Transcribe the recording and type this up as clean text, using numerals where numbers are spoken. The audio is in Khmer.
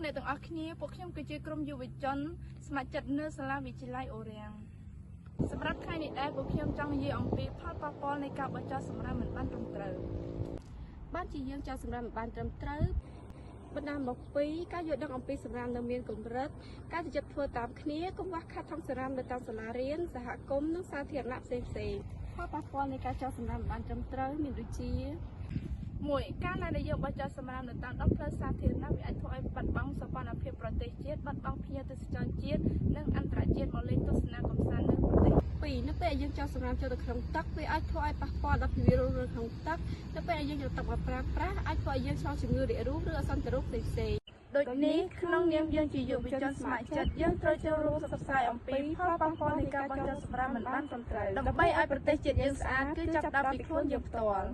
អ្នកទាំងអស់គ្នាពួកខ្ញុំគឺជាក្រុមយុវជនស្ម័គ្រចិត្តនៅសាលាវិទ្យាល័យអូរាំងសម្រាប់ថ្ងៃនេះដែរពួកខ្ញុំចង់និយាយអំពីផលប៉ះពាល់នៃការបញ្ចុះសម្រាមមិនបានត្រឹមត្រូវបានជាយើងចោលសម្រាមមិនបានត្រឹមត្រូវបណ្ដាលមកពីការយល់ដឹងអំពីសម្រាមនៅមានកម្រិតការជិតធ្វើតាមគ្នាកង្វះខាតថង់សម្រាមនៅតាមសាលារៀនសហគមន៍និងសាធារណៈផ្សេងៗផលប៉ះពាល់នៃការចោលសម្រាមមិនបានត្រឹមត្រូវមានដូចជា1ការដែលយើងបញ្ចុះសម្រាមនៅតាមដងផ្លូវសាធារណៈវាអាចធ្វើឲ្យបាត់បង់សោភ័ណភាពប្រទេសជាតិបាត់បង់ភ្ញៀវទេសចរជាតិនិងអន្តរជាតិមកលេងទស្សនាកម្សាន្តនៅប្រទេស2នៅពេលយើងចោលសម្រាមចូលទៅក្នុងទឹកវាអាចធ្វើឲ្យប៉ះពាល់ដល់ជីវរស់នៅក្នុងទឹកនៅពេលយើងយកទឹកមកប្រើប្រាស់អាចធ្វើឲ្យយើងឆ្លងជំងឺរាគរូសឬអសន្នរោគផ្សេងៗដូចនេះក្នុងនាមយើងជាយុវជនស្ម័គ្រចិត្តយើងត្រូវចូលរួមសិក្សាអំពីផលប៉ះពាល់នៃការបញ្ចុះសម្រាមមិនបានត្រឹមត្រូវដើម្បីឲ្យប្រទេសជាតិយើងស្អាតគឺចាប់ផ្ដើមពីខ្លួនយើងផ្ទាល់